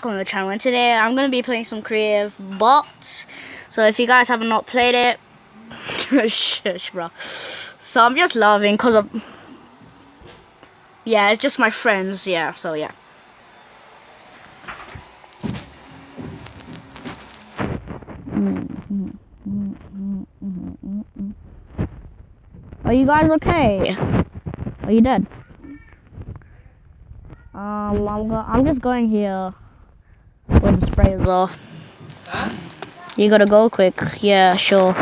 on the channel, and today I'm going to be playing some creative bots. So if you guys have not played it, shush bro. So I'm just laughing because of, yeah, it's just my friends, yeah, so yeah. Are you guys okay? Are you dead? I'm just going here where the spray is off. Huh? You gotta go quick. Yeah, sure.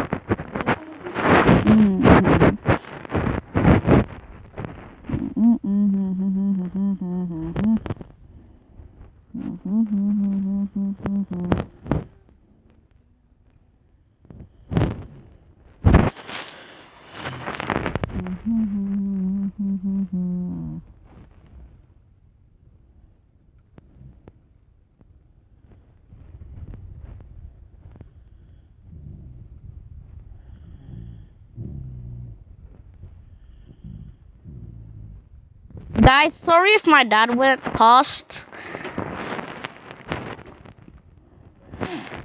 Guys, sorry if my dad went past.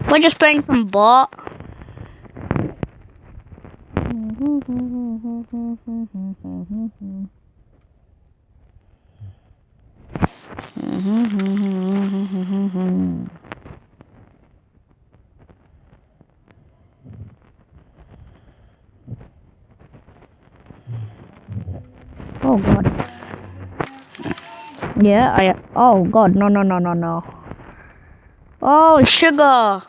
We're just playing some bot. Oh god. Yeah, oh god, no. Oh, sugar.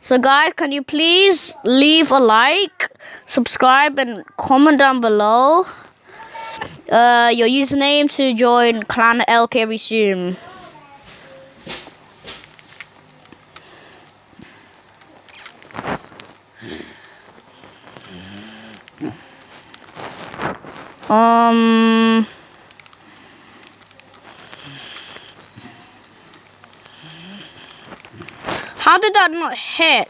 So guys, can you please leave a like, subscribe, and comment down below your username to join Clan LK Resume. How did that not hit?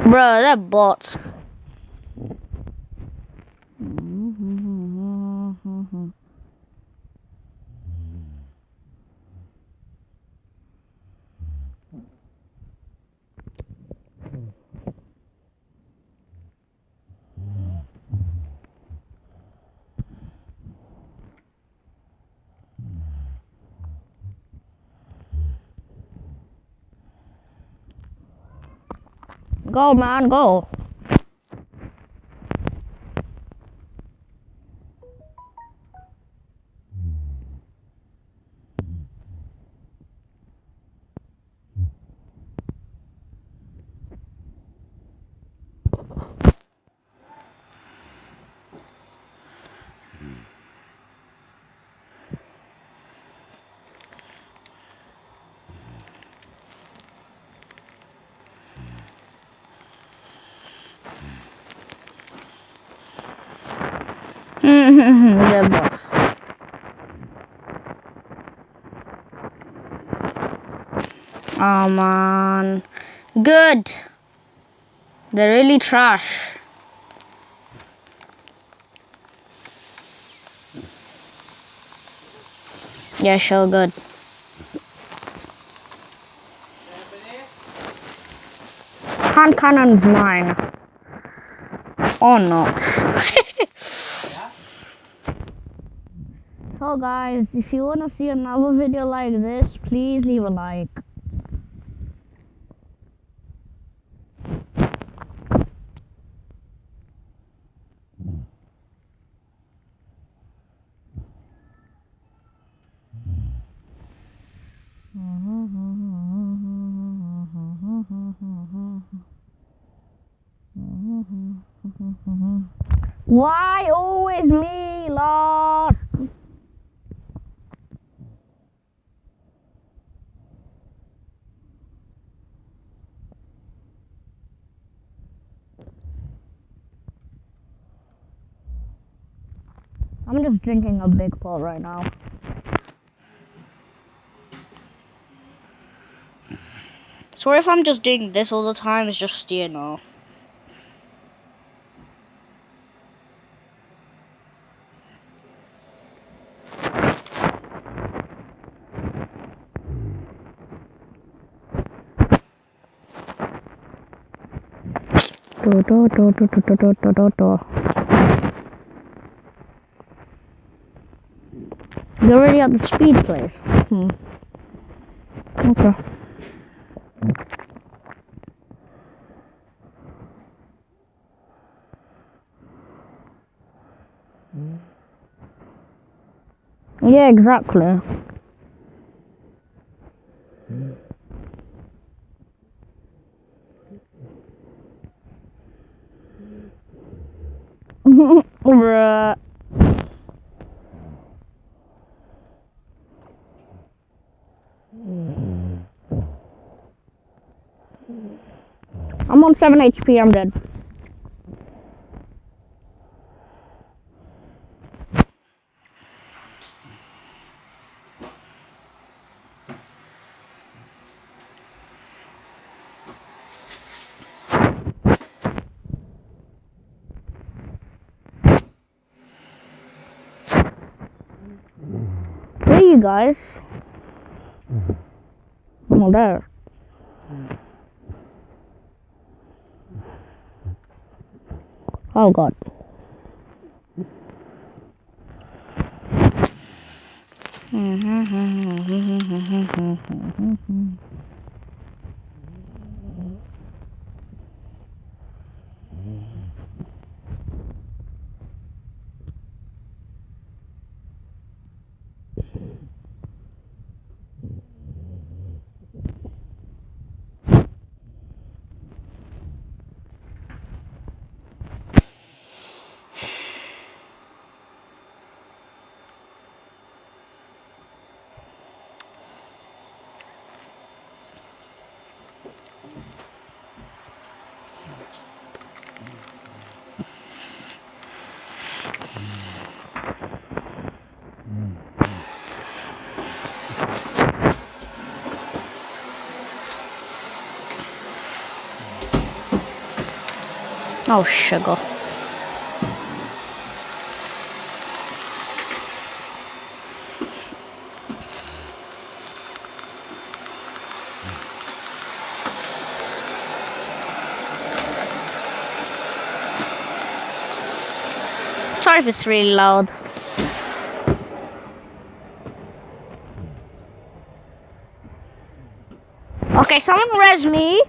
Bro, that bots. Go, man, go. That bots. Oh man, good. They're really trash. Yeah, sure, good. Hand cannon's mine. Or not. So guys, if you wanna see another video like this, please leave a like. Why always me, lost? I'm just drinking a big pot right now. Sorry if I'm just doing this all the time, it's just, you know. You're already at the speed place. Okay. Yeah, exactly. Bruh. I'm on 7 HP, I'm dead. Where are you guys? I'm all there. Oh god. Oh, sugar. Sorry if it's really loud. Okay, someone res me.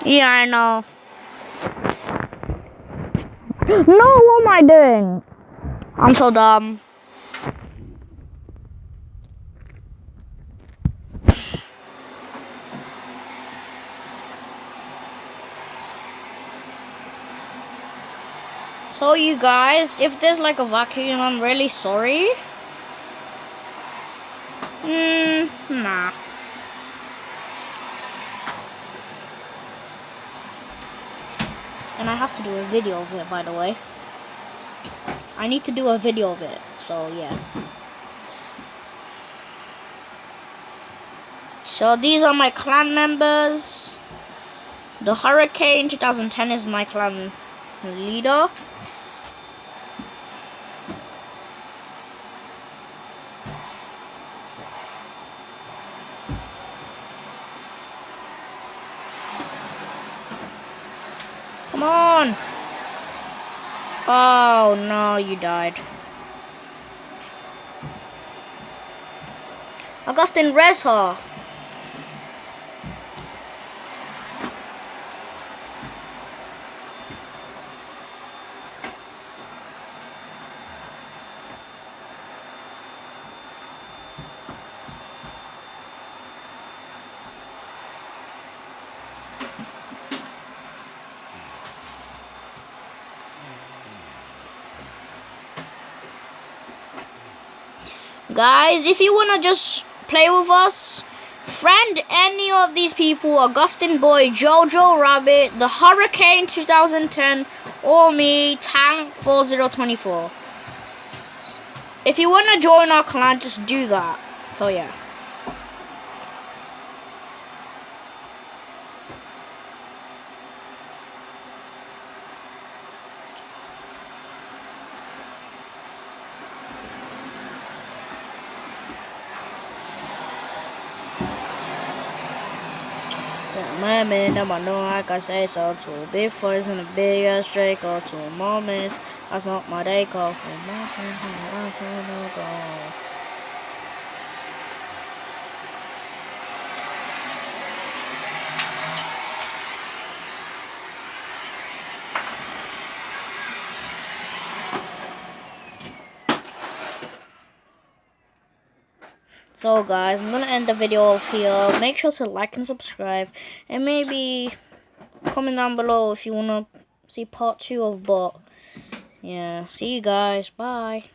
Yeah, I know. No, what am I doing? I'm so dumb. So you guys, if there's like a vacuum, I'm really sorry. Nah. And I have to do a video of it, by the way. I need to do a video of it, so yeah. So these are my clan members. The Hurricane 2010 is my clan leader. Come on! Oh no, you died. Augustine, res her. Guys, if you wanna just play with us, friend any of these people: Augustine Boy, Jojo Rabbit, the Hurricane 2010, or me, Tank 4024. If you wanna join our clan, just do that. So yeah. my man, I'm a know like I say so. Two big boys in a big ass straight go 2 moments. I saw my day call for my go. So guys, I'm gonna end the video off here. Make sure to like and subscribe, and maybe comment down below if you wanna see part 2 of Bot. Yeah, see you guys. Bye.